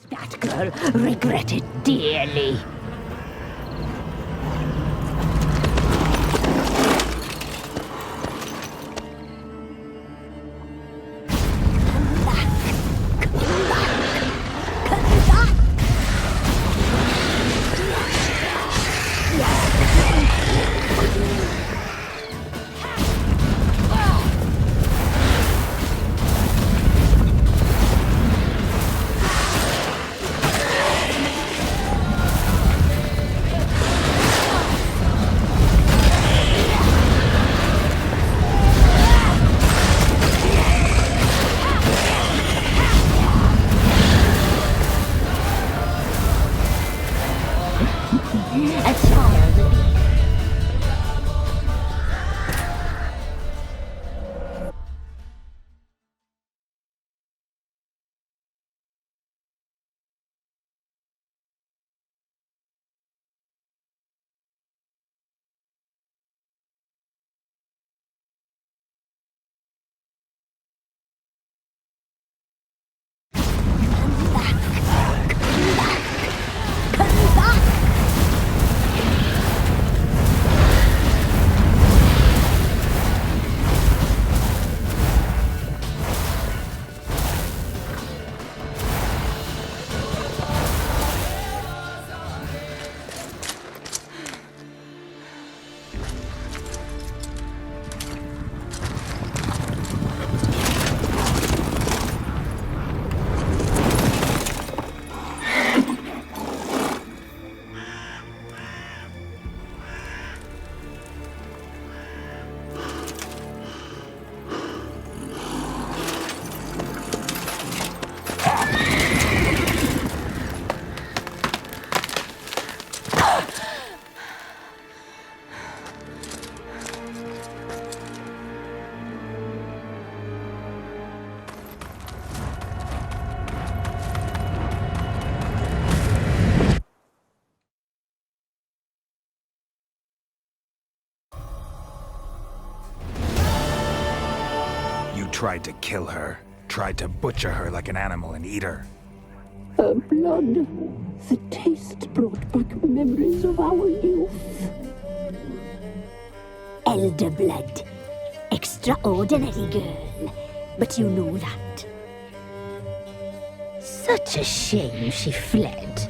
That girl regretted dearly. A child. Tried to kill her. Tried to butcher her like an animal and eat her. Her blood. The taste brought back memories of our youth. Elder blood. Extraordinary girl. But you know that. Such a shame she fled.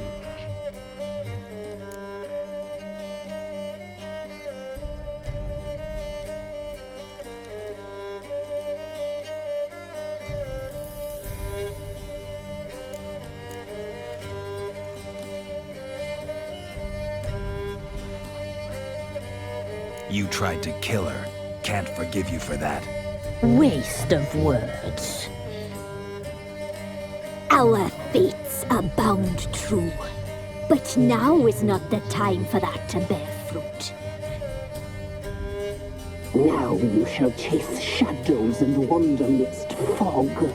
You tried to kill her. Can't forgive you for that. Waste of words. Our fates are bound true. But now is not the time for that to bear fruit. Now you shall chase shadows and wander midst fog.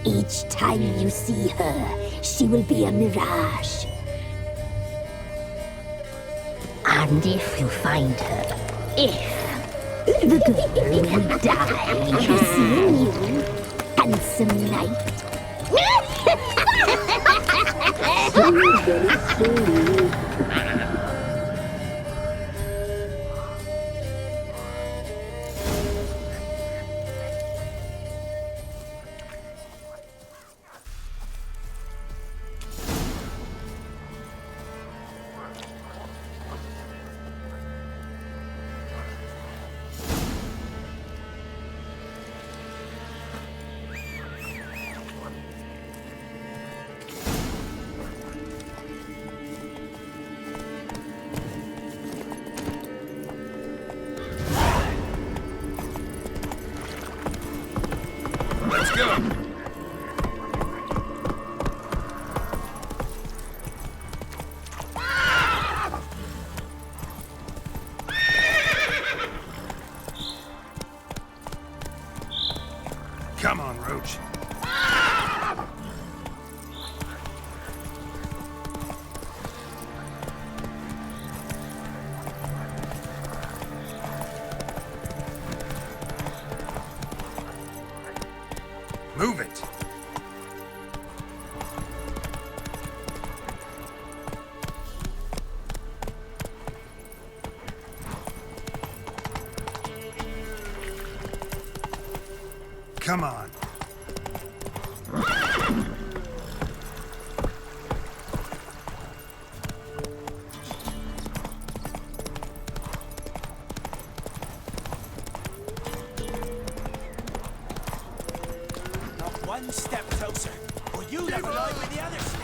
Each time you see her, she will be a mirage. And if you find her, the girl will die. Seeing you, handsome knight. Come on. Not one step closer, or you'll never lie with the others.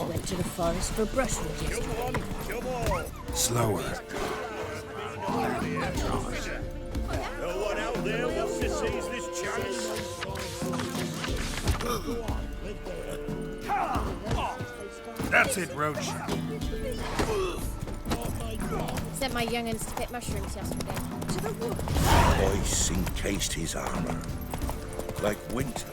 Went to the forest for brushwood yesterday. Slower. No one out there wants to seize this chance. That's it, Roach. Sent my young'uns to pick mushrooms yesterday. To the woods. Ice encased his armor, like winter.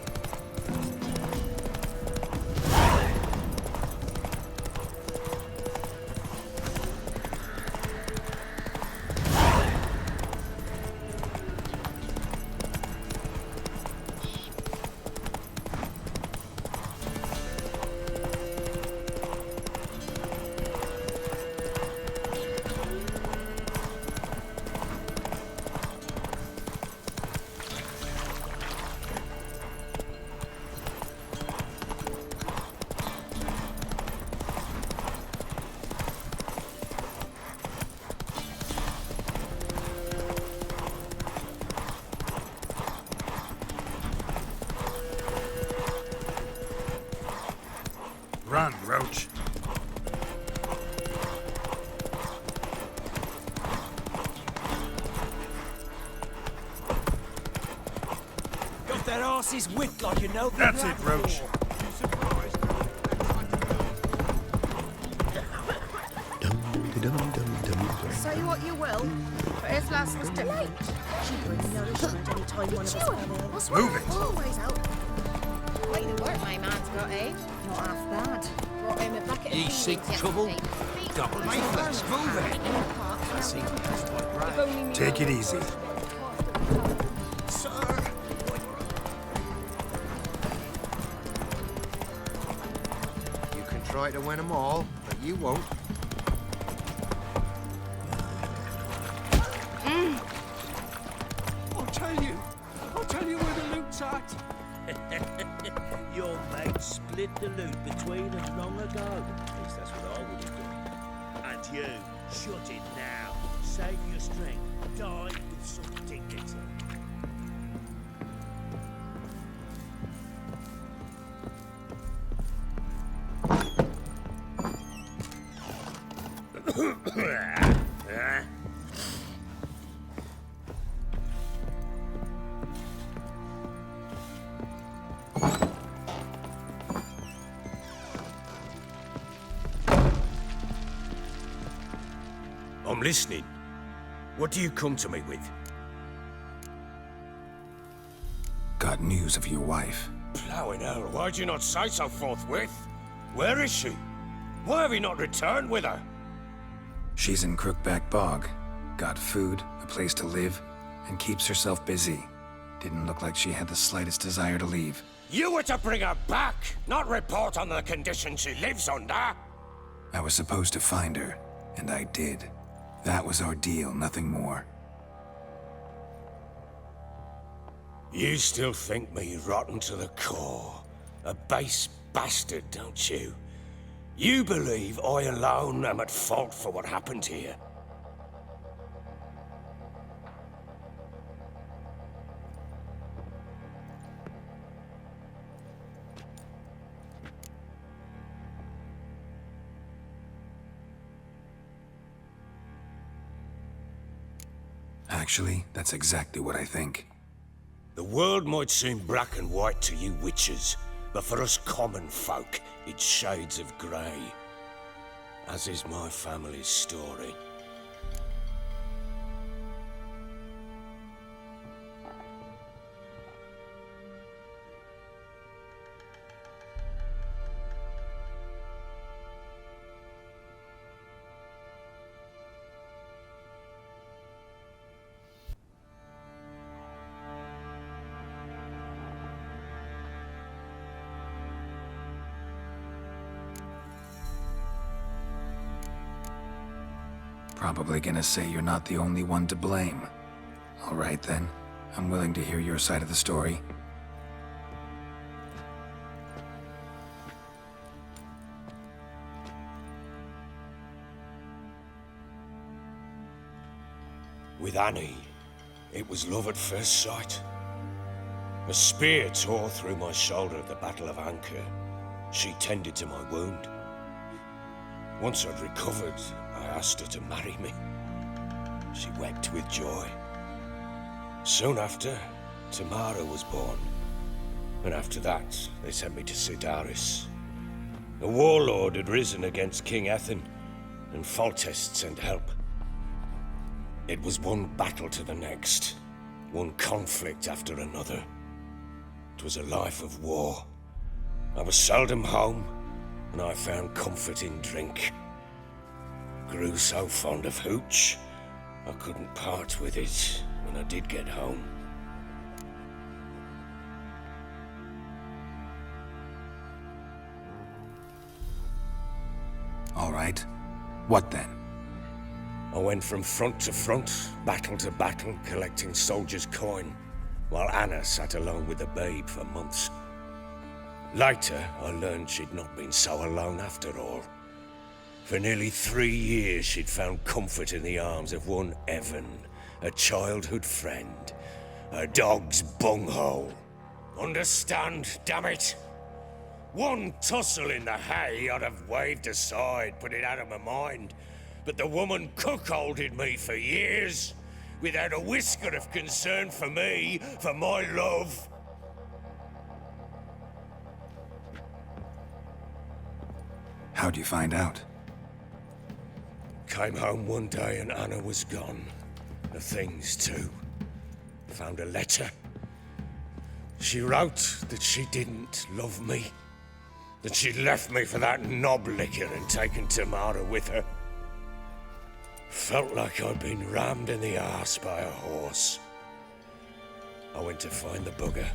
Run, Roach. Got their asses whipped like you know. That's it, Roach. Say what you will, but his lass was delayed. She brings nourishment any time one of us come ill. What's Move it. always out. Quite the work my man's got, eh? Not half bad. Brought him a bucket of Ye beans seek yesterday. trouble? Double let's move it. Take it easy. Sir. You can try to win them all, but you won't. I'll tell you where the loot's at. Your mate split the loot between them long ago. At least that's what I would have done. And you, shut it now. Save your strength. Die with some dignity. I'm listening. What do you come to me with? Got news of your wife. Plowing hell, why'd you not say so forthwith? Where is she? Why have you not returned with her? She's in Crookback Bog. Got food, a place to live, and keeps herself busy. Didn't look like she had the slightest desire to leave. You were to bring her back, not report on the conditions she lives under. I was supposed to find her, and I did. That was our deal, nothing more. You still think me rotten to the core. A base bastard, don't you? You believe I alone am at fault for what happened here. Actually, that's exactly what I think. The world might seem black and white to you witches, But for us common folk, it's shades of grey. As is my family's story. Probably gonna say you're not the only one to blame. All right then, I'm willing to hear your side of the story. With Annie, it was love at first sight. A spear tore through my shoulder at the Battle of Anchor. She tended to my wound. Once I'd recovered, I asked her to marry me. She wept with joy. Soon after, Tamara was born. And after that, they sent me to Sidaris. A warlord had risen against King Ethan, and Foltest sent help. It was one battle to the next, one conflict after another. It was a life of war. I was seldom home, and I found comfort in drink. Grew so fond of hooch, I couldn't part with it when I did get home. All right. What then? I went from front to front, battle to battle, collecting soldiers' coin, while Anna sat alone with the babe for months. Later, I learned she'd not been so alone after all. For nearly 3 years, she'd found comfort in the arms of one Evan, a childhood friend, a dog's bunghole. Understand, damn it? One tussle in the hay I'd have waved aside, put it out of my mind. But the woman cuckolded me for years, without a whisker of concern for me, for my love. How'd you find out? Came home one day and Anna was gone. The things too. Found a letter. She wrote that she didn't love me. That she'd left me for that knob licker and taken Tamara with her. Felt like I'd been rammed in the arse by a horse. I went to find the bugger,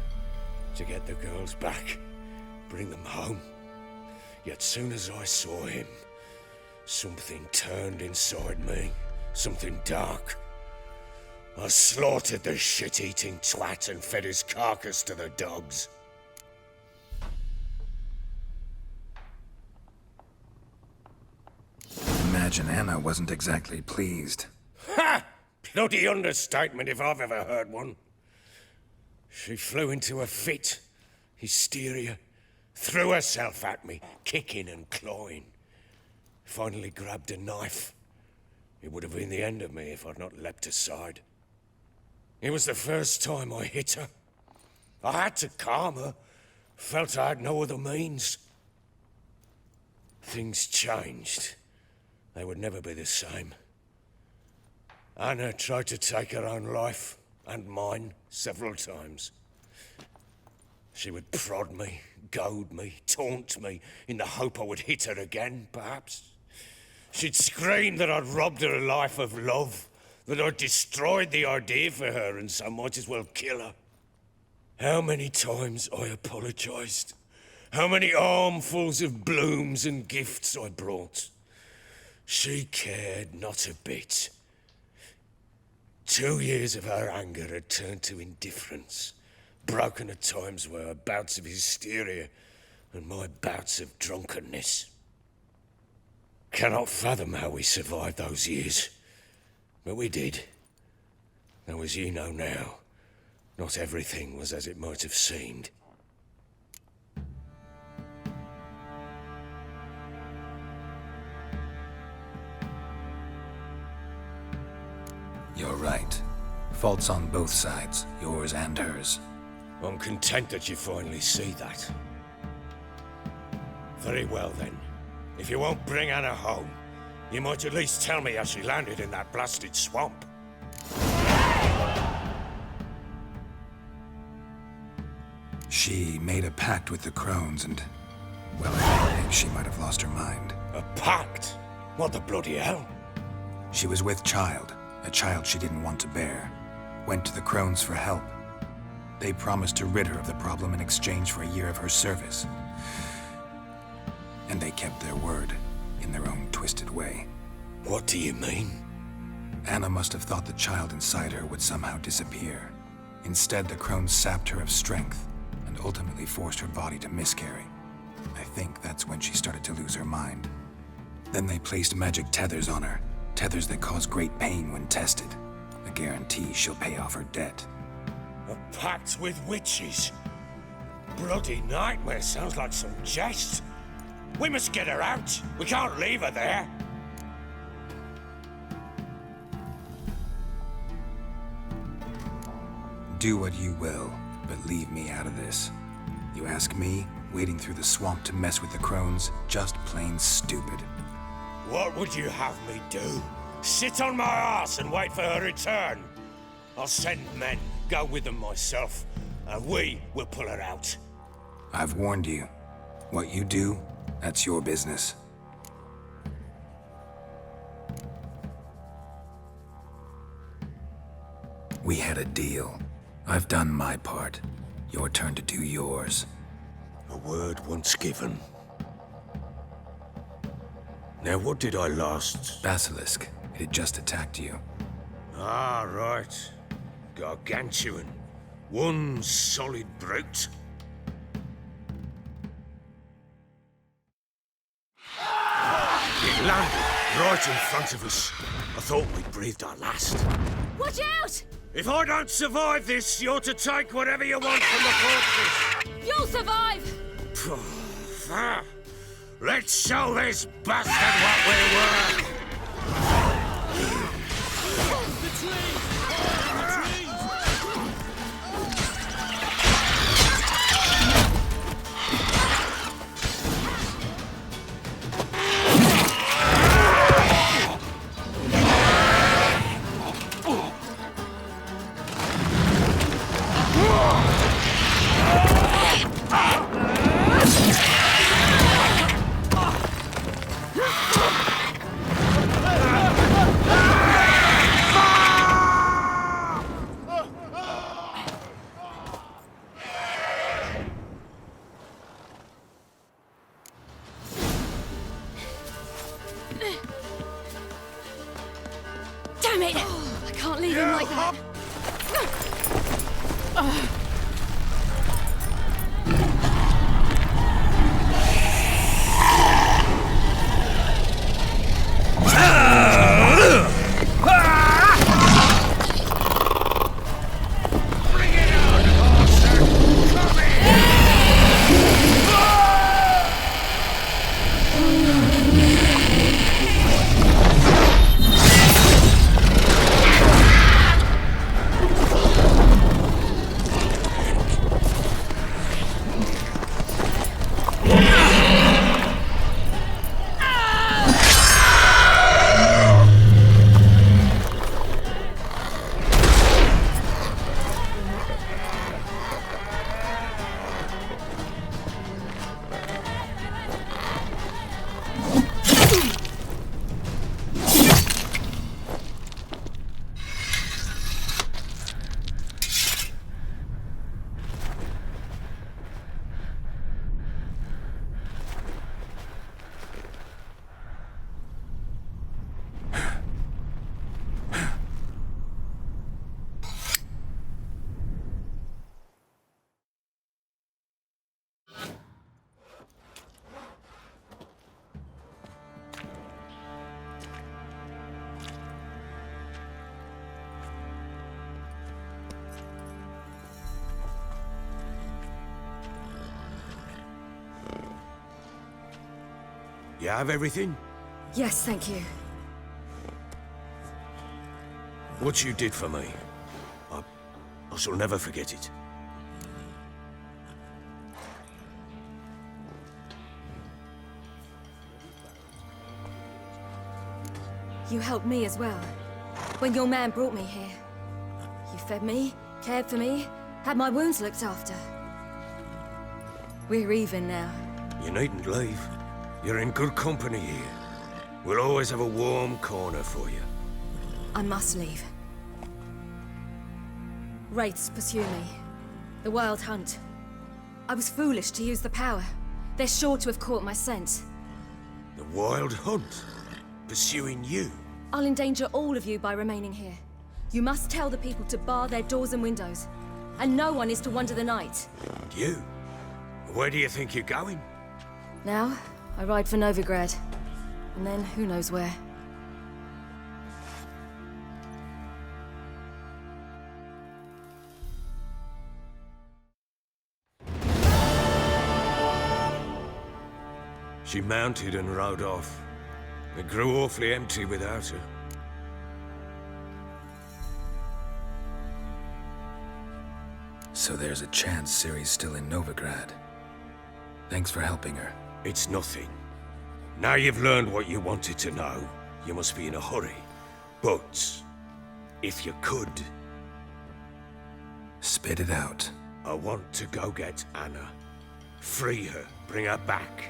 to get the girls back, bring them home. Yet soon as I saw him, something turned inside me, something dark. I slaughtered the shit-eating twat and fed his carcass to the dogs. Imagine Anna wasn't exactly pleased. Ha! Bloody understatement if I've ever heard one. She flew into a fit, hysteria, threw herself at me, kicking and clawing. Finally grabbed a knife. It would have been the end of me if I'd not leapt aside. It was the first time I hit her. I had to calm her. Felt I had no other means. Things changed. They would never be the same. Anna tried to take her own life, and mine, several times. She would prod me, goad me, taunt me, in the hope I would hit her again, perhaps. She'd scream that I'd robbed her life of love, that I'd destroyed the idea for her, and so might as well kill her. How many times I apologized. How many armfuls of blooms and gifts I brought. She cared not a bit. 2 years of her anger had turned to indifference, broken at times by her bouts of hysteria and my bouts of drunkenness. Cannot fathom how we survived those years, but we did. Though as you know now, not everything was as it might have seemed. You're right. Faults on both sides, yours and hers. I'm content that you finally see that. Very well then. If you won't bring Anna home, you might at least tell me how she landed in that blasted swamp. She made a pact with the crones and, well, I think she might have lost her mind. A pact? What the bloody hell? She was with child, a child she didn't want to bear. Went to the crones for help. They promised to rid her of the problem in exchange for a year of her service. And they kept their word, in their own twisted way. What do you mean? Anna must have thought the child inside her would somehow disappear. Instead, the crones sapped her of strength and ultimately forced her body to miscarry. I think that's when she started to lose her mind. Then they placed magic tethers on her, tethers that cause great pain when tested. A guarantee she'll pay off her debt. A pact with witches? Bloody nightmare, sounds like some jest. We must get her out. We can't leave her there. Do what you will, but leave me out of this. You ask me, wading through the swamp to mess with the crones, just plain stupid. What would you have me do? Sit on my ass and wait for her return? I'll send men, go with them myself, and we will pull her out. I've warned you. What you do, that's your business. We had a deal. I've done my part. Your turn to do yours. A word once given. Now, what did I last? Basilisk. It had just attacked you. Ah, right. Gargantuan. One solid brute. It landed right in front of us. I thought we'd breathed our last. Watch out! If I don't survive this, you're to take whatever you want from the corpses. You'll survive! Let's show this bastard what we were. Damn it! I can't leave him like that. You have everything? Yes, thank you. What you did for me, I shall never forget it. You helped me as well. When your man brought me here. You fed me, cared for me, had my wounds looked after. We're even now. You needn't leave. You're in good company here. We'll always have a warm corner for you. I must leave. Wraiths pursue me. The Wild Hunt. I was foolish to use the power. They're sure to have caught my scent. The Wild Hunt? Pursuing you? I'll endanger all of you by remaining here. You must tell the people to bar their doors and windows. And no one is to wander the night. You? Where do you think you're going? Now, I ride for Novigrad. And then, who knows where. She mounted and rode off. It grew awfully empty without her. So there's a chance Ciri's still in Novigrad. Thanks for helping her. It's nothing. Now you've learned what you wanted to know, you must be in a hurry. But, if you could... Spit it out. I want to go get Anna. Free her, bring her back.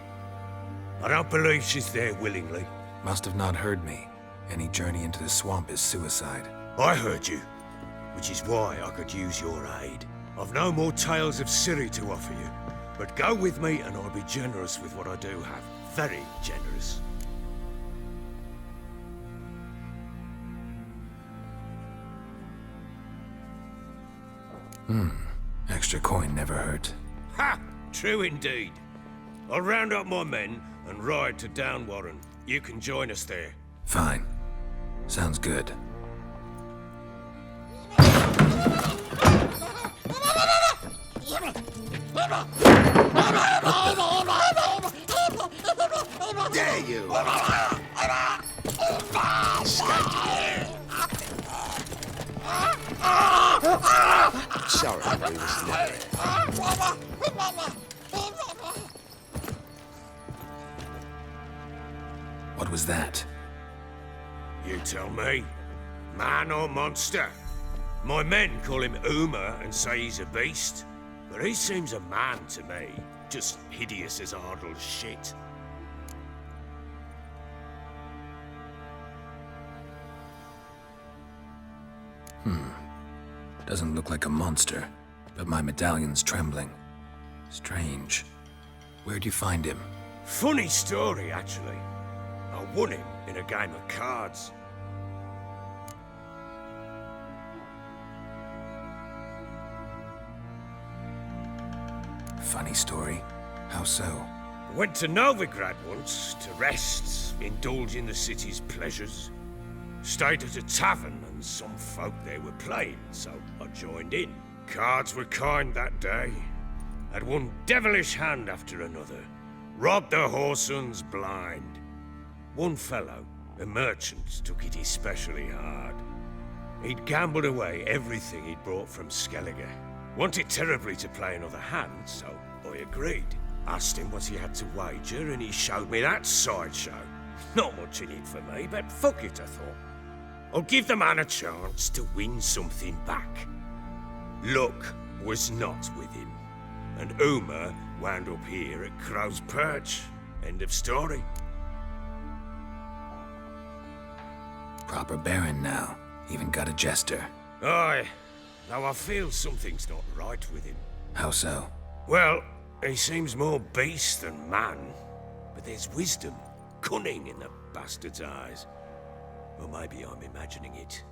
I don't believe she's there willingly. Must have not heard me. Any journey into the swamp is suicide. I heard you, which is why I could use your aid. I've no more tales of Ciri to offer you, but go with me and I'll be generous with what I do have. Very generous. Extra coin never hurt. Ha! True indeed. I'll round up my men and ride to Downwarren. You can join us there. Fine. Sounds good. Dare you! Sorry, we was never. What was that? You tell me. Man or monster? My men call him Uma and say he's a beast. But he seems a man to me. Just hideous as Ardle's shit. Doesn't look like a monster, but my medallion's trembling. Strange. Where'd you find him? Funny story, actually. I won him in a game of cards. Funny story. How so? Went to Novigrad once to rest, indulge in the city's pleasures. Stayed at a tavern and some folk there were playing, so I joined in. Cards were kind that day. Had one devilish hand after another. Robbed the whoresons blind. One fellow, a merchant, took it especially hard. He'd gambled away everything he'd brought from Skellige. Wanted terribly to play another hand, so I agreed. Asked him what he had to wager, and he showed me that sideshow. Not much in it for me, but fuck it, I thought. I'll give the man a chance to win something back. Luck was not with him, and Uma wound up here at Crow's Perch. End of story. Proper baron now. Even got a jester. Aye, though I feel something's not right with him. How so? Well, he seems more beast than man, but there's wisdom, cunning in the bastard's eyes. Or maybe I'm imagining it.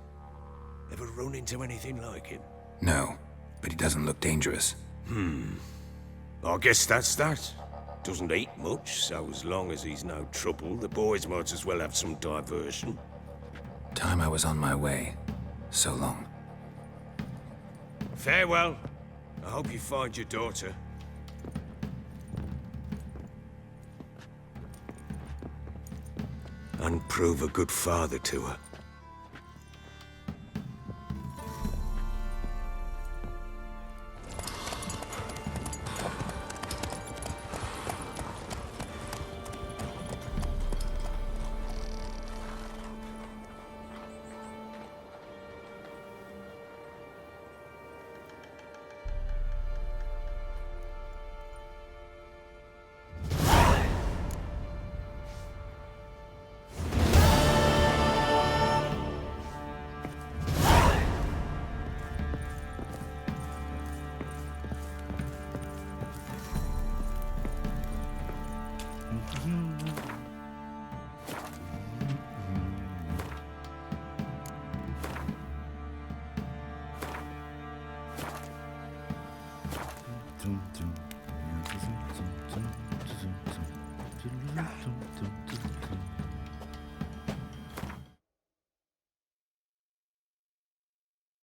Ever run into anything like him? No, but he doesn't look dangerous. I guess that's that. Doesn't eat much, so as long as he's no trouble, the boys might as well have some diversion. Time I was on my way. So long. Farewell. I hope you find your daughter. And prove a good father to her.